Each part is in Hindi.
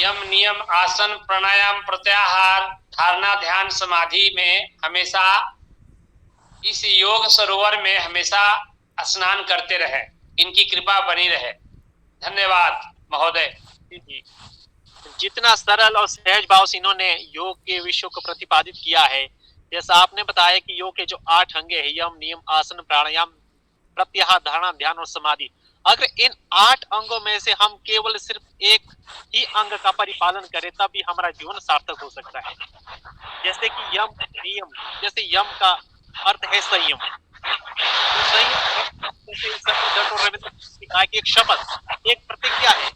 यम नियम आसन प्राणायाम प्रत्याहार धारणा ध्यान समाधि में हमेशा इस योग सरोवर में हमेशा स्नान करते रहे। इनकी कृपा बनी रहे। धन्यवाद महोदय। जी, जितना सरल और सहज भाव से इन्होंने योग के विषयों को प्रतिपादित किया है, जैसा आपने बताया कि योग के जो 8 अंग है, यम नियम आसन प्राणायाम प्रत्याहार धारणा ध्यान और समाधि, अगर इन 8 अंगों में से हम केवल सिर्फ एक ही अंग का परिपालन करें तभी हमारा जीवन सार्थक हो सकता है। जैसे कि यम नियम, जैसे यम का अर्थ है संयम, तो संयम जैसे कहा कि एक शपथ, एक प्रतिज्ञा है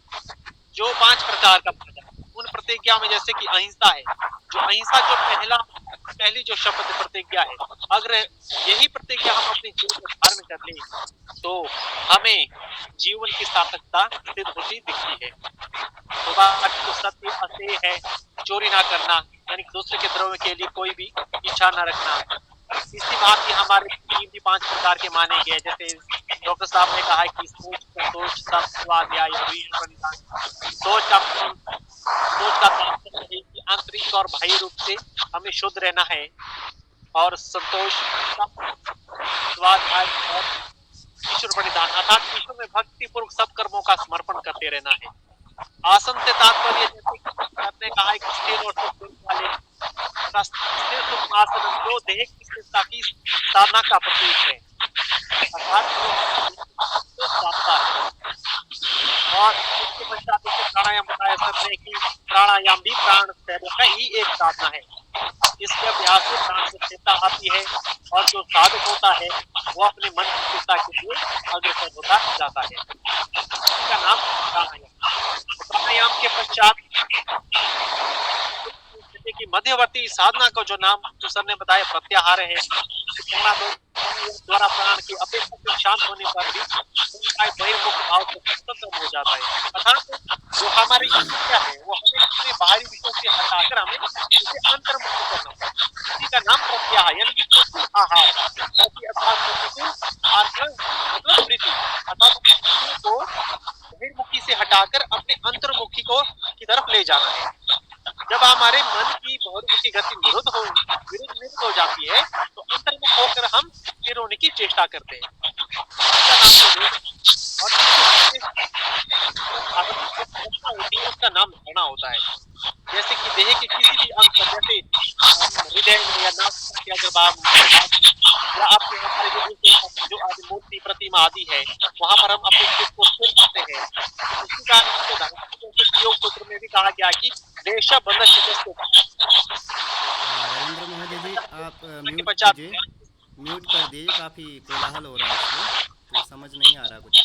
जो 5 प्रकार का है। उन प्रतिज्ञा में जैसे कि अहिंसा है, जो अहिंसा जो पहली जो शपथ प्रतिज्ञा है, अगर यही प्रतिज्ञा हम अपने जीवन में धारण कर ले तो हमें जीवन की सार्थकता सिद्ध होती दिखती है। तो बाकी तो सत्य असत्य है, चोरी ना करना, यानी दूसरे के द्रव्य के लिए कोई भी इच्छा ना रखना। इसी बात की हमारे जीव भी 5 प्रकार के माने गए। जैसे डॉक्टर साहब ने कहा है कि सोच संतोष स्वाध्याय सोच का तात्पर्य है कि आंतरिक और बाह्य रूप से हमें शुद्ध रहना है, और संतोष स्वाध्याय और ईश्वर परिधान अर्थात ईश्वर में भक्ति पूर्वक सब कर्मों का समर्पण करते रहना है। आसन से तात्पर्य जैसे आपने कहा है कि स्थिर और सुख वाले स्थिर सुख आसन जो देह की स्थिरता की साधना का प्रतीक है, अर्थात तो साधता है। और इसके पश्चात प्राणायाम बताया सर ने कि प्राणायाम भी प्राण शरीर का ही एक साधना है। इसके अभ्यास से प्राण में स्थिरता आती है और जो साधक होता है वो अपने मन की स्थिरता के लिए अग्रसर होता जाता है। इसका नाम प्राणायाम। प्राणायाम के पश्चात कि मध्यवर्ती साधना का जो नाम जो सर ने बताया प्रत्याहार है, द्वारा प्राण की अपेक्षाकृत शांत होने पर भी उनका बहिर्मुख भाव से खत्म हो जाता है। अर्थात जो हमारी इच्छा है वो हमें किसी बाहरी विषयों से हटाकर हमें इसे अंतर्मुख करना है। इसी का नाम प्रत्याहार यानी कि प्रतिकूल आहार, मतलब वृत्ति, अर्थात को बहिर्मुखी से हटाकर अपने अंतर्मुखी को की तरफ ले जाना है। जब हमारे मन की बहिर्मुखी गति विरुद्ध हो जाती है तो अंतर्मुख होकर हम स्थिर होने की चेष्टा करते हैं। उसका नाम धारणा होता है। जैसे कि देह के किसी भी अंग पर, जैसे हृदय में या नाक के अगर या आपके हमारे जो आदि मूर्ति प्रतिमा आदि है वहां पर हम अपने चित्त को स्थिर करते हैं। इसी कारण योग सूत्र में भी कहा गया कि देश बंध रविंद्र महोदय जी, आप म्यूट कीजिए, म्यूट कर दीजिए, काफ़ी कोलाहल हो रहा है इसमें, तो समझ नहीं आ रहा कुछ।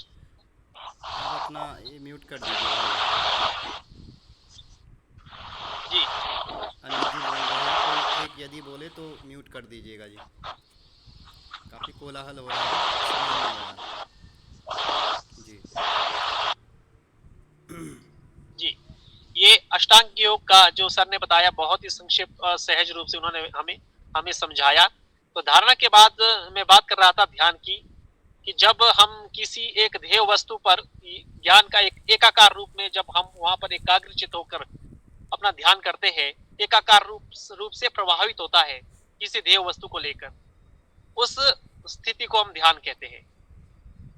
आप अपना ये म्यूट कर दीजिए। जी अनिल जी बोल रहे हैं, कोई एक यदि बोले तो म्यूट कर दीजिएगा जी, काफ़ी कोलाहल हो रहा है, समझ नहीं आ रहा जी। जी, ये अष्टांग योग का जो सर ने बताया बहुत ही संक्षिप्त सहज रूप से उन्होंने हमें समझाया। तो धारणा के बाद मैं बात कर रहा था ध्यान की, कि जब हम किसी एक ध्येय वस्तु पर ज्ञान का एक एकाकार रूप में जब हम वहां पर एकाग्रचित होकर अपना ध्यान करते हैं, एकाकार रूप से प्रभावित होता है किसी ध्येय वस्तु को लेकर, उस स्थिति को हम ध्यान कहते हैं।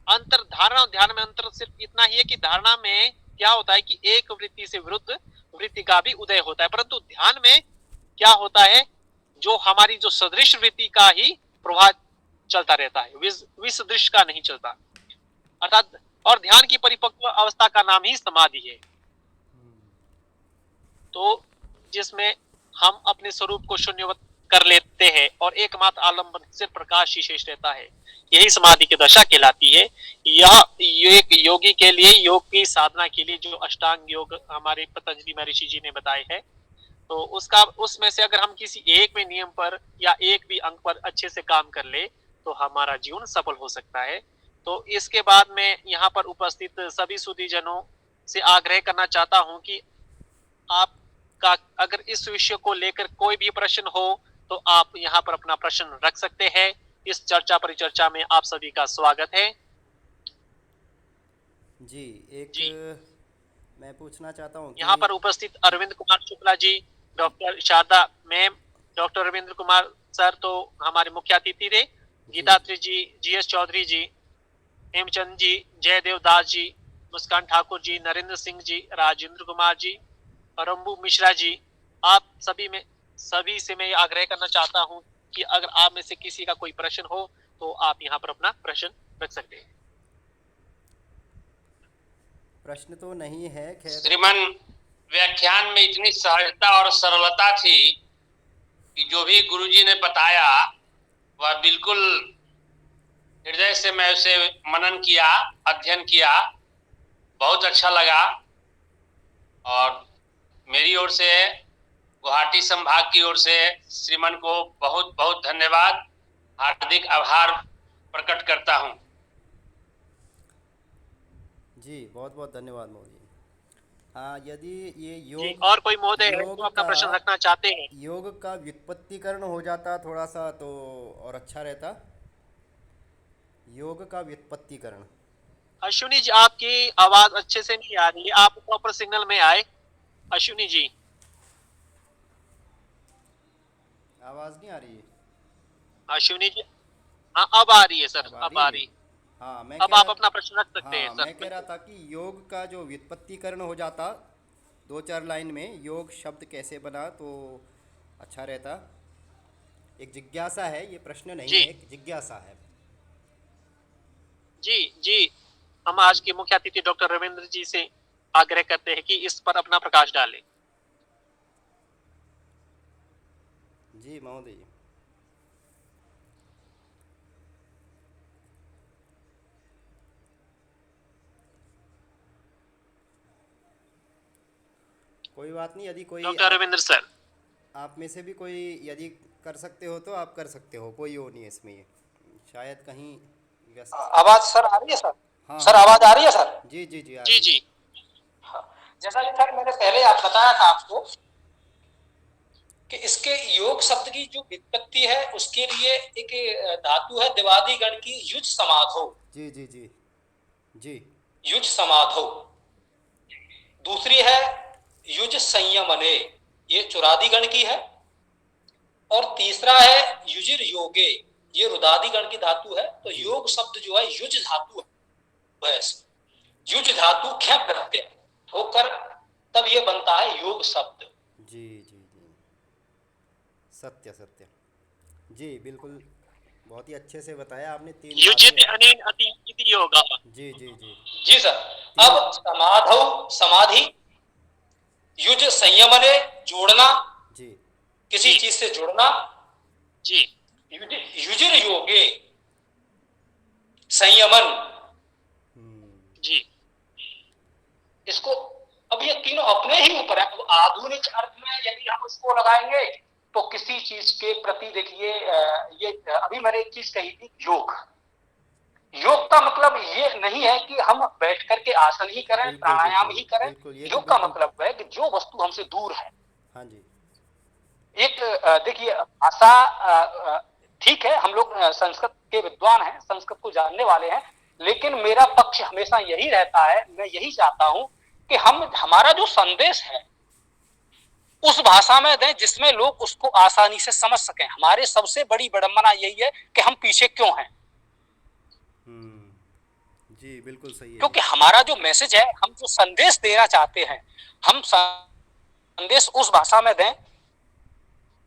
अंतर धारणा और ध्यान में अंतर सिर्फ इतना ही है कि धारणा में क्या होता है कि एक वृत्ति से विरुद्ध वृत्ति का भी उदय होता है, परंतु ध्यान में क्या होता है, जो हमारी जो सदृश वृत्ति का ही प्रभाव चलता रहता है, विसदृश का नहीं चलता। अर्थात और ध्यान की परिपक्व अवस्था का नाम ही समाधि है। तो जिसमें हम अपने स्वरूप को शून्यवत कर लेते हैं और एकमात्र आलंबन से प्रकाश ही शेष रहता है, यही समाधि की दशा कहलाती है। यह एक योगी के लिए, योग की साधना के लिए जो अष्टांग योग हमारे पतंजलि महर्षि जी ने बताए हैं, तो उसमें से अगर हम किसी एक में नियम पर या एक भी अंग पर अच्छे से काम कर ले तो हमारा जीवन सफल हो सकता है। तो इसके बाद में यहाँ पर उपस्थित सभी सुधीजनों से आग्रह करना चाहता हूँ कि आपका अगर इस विषय को लेकर कोई भी प्रश्न हो तो आप यहाँ पर अपना प्रश्न रख सकते हैं। इस चर्चा परिचर्चा में आप सभी का स्वागत है। जी, एक जी मैं पूछना चाहता हूँ यहाँ पर उपस्थित Arvind Kumar Shukla ji, doctor Sharda ma'am, doctor Ravindra Kumar sir तो हमारे मुख्य अतिथि थे, गीतात्री जी, GS चौधरी जी, हेमचंद जी, जयदेव दास जी, मुस्कान ठाकुर जी, नरेंद्र सिंह जी, राजेंद्र कुमार जी, परम्बू मिश्रा जी, आप सभी से मैं आग्रह करना चाहता हूं कि अगर आप में से किसी का कोई प्रश्न हो तो आप यहाँ पर अपना प्रश्न रख सकते हैं। प्रश्न तो नहीं है, खैर। श्रीमान, व्याख्यान में इतनी सहजता और सरलता थी कि जो भी गुरुजी ने बताया वह बिल्कुल हृदय से मैं उसे मनन किया, अध्ययन किया, बहुत अच्छा लगा। और मेरी ओर से, गुवाहाटी संभाग की ओर से श्रीमान को बहुत बहुत धन्यवाद, हार्दिक आभार प्रकट करता हूं। जी बहुत बहुत धन्यवाद महोदय। हाँ, यदि ये जी, योग और कोई महोदय है योग तो अपना का प्रश्न रखना चाहते हैं? योग का व्युत्पत्तिकरण हो जाता थोड़ा सा तो और अच्छा रहता। योग का व्युत्पत्तिकरण। अश्विनी जी, आपकी आवाज अच्छे से नहीं आ रही है, आप प्रॉपर सिग्नल में आए। अश्विनी जी, आवाज़ नहीं आ रही है? अश्विनी जी, हाँ अब आ रही है सर, अब आ रही है। हाँ, मैं अब कह आप रहा अपना प्रश्न रख सकते हैं हाँ, सर। मैं कह रहा था कि योग का जो व्युत्पत्तिकरण हो जाता 2-4 लाइन में, योग शब्द कैसे बना तो अच्छा रहता। एक जिज्ञासा है, ये प्रश्न नहीं जी है, एक जिज्ञासा है। जी जी, हम आज के मुख्य अतिथि डॉक्टर रविंद्र जी से आग्रह करते हैं कि इस पर अपना प्रकाश डालें। जी महोदय। कोई बात नहीं, यदि कोई डॉक्टर रविंद्र सर, आप में से भी कोई यदि कर सकते हो तो आप कर सकते हो, कोई वो नहीं है इसमें। ये शायद कहीं व्यस्त। आवाज सर आ रही है सर? हाँ सर हाँ, आवाज आ रही है सर? जी जी जी, आ जी रही है। जी हाँ। जैसा कि सर मैंने पहले आप बताया था आपको कि इसके योग शब्द की जो व्युत्पत्ति है उसके लिए एक धातु है दिवादी गण की युज समाधो। जी जी जी जी। युज समाधो। दूसरी है युज संयमने, ये चुरादी गण की है। और तीसरा है युजिर योगे, ये रुदादी गण की धातु है। तो योग शब्द जो है युज धातु है, युज धातु ख्या प्रत्यय होकर तब ये बनता है योग शब्द। जी जी जी, सत्य सत्य। जी बिल्कुल, बहुत ही अच्छे से बताया आपने। 3 युजित बातें। अनेन अति इति योगा। जी जी जी जी सर। अब समाधौ समाधि, युज संयमने जोड़ना, जी किसी जी चीज से जुड़ना। जी युजिर योगे संयमन। जी इसको अब ये तीनों अपने ही ऊपर है। तो आधुनिक अर्थ में यदि हम उसको लगाएंगे तो किसी चीज के प्रति देखिए, ये अभी मैंने एक चीज कही थी, योग। योग का मतलब ये नहीं है कि हम बैठ करके आसन ही करें, बिल्कुल, प्राणायाम बिल्कुल, ही करें। बिल्कुल, ये तो योग का बिल्कुल। मतलब है कि जो वस्तु हमसे दूर है। हाँ जी। एक देखिए भाषा, ठीक है, हम लोग संस्कृत के विद्वान हैं, संस्कृत को जानने वाले हैं, लेकिन मेरा पक्ष हमेशा यही रहता है, मैं यही चाहता हूं कि हम हमारा जो संदेश है उस भाषा में दें जिसमें लोग उसको आसानी से समझ सकें। हमारे सबसे बड़ी विडंबना यही है कि हम पीछे क्यों हैं। जी बिल्कुल सही है। क्योंकि हमारा जो मैसेज है, हम जो संदेश देना चाहते हैं, हम संदेश उस भाषा में दें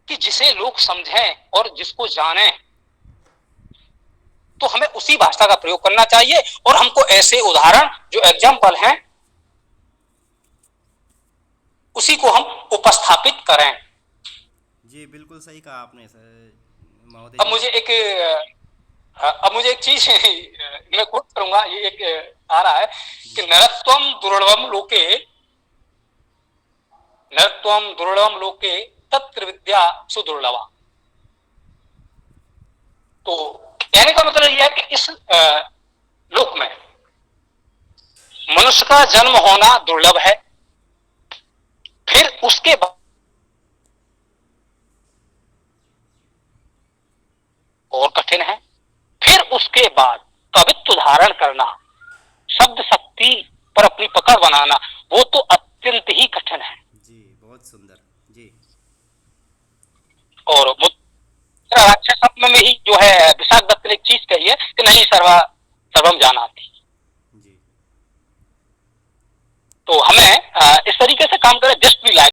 कि जिसे लोग समझें और जिसको जानें। तो हमें उसी भाषा का प्रयोग करना चाहिए और हमको ऐसे उदाहरण जो एग्जाम्पल हैं उसी को हम उपस्थापित करें। जी बिल्कुल सही कहा आपने सर महोदय। अब मुझे एक चीज मैं कोट करूंगा, ये एक आ रहा है कि नरत्वम दुर्लभम लोके तत्र विद्या सुदुर्लभा। तो कहने का मतलब यह है कि इस लोक में मनुष्य का जन्म होना दुर्लभ है, फिर उसके बाद और कठिन है, फिर उसके बाद कवित्व धारण करना, शब्द शक्ति पर अपनी पकड़ बनाना वो तो अत्यंत ही कठिन है। जी, बहुत सुंदर जी। और राक्षस में ही जो है विशाख दत्त ने एक चीज कही है कि नहीं सर्वम जानाति। जी। तो हमें इस तरीके से काम करें, जस्ट बी लाइक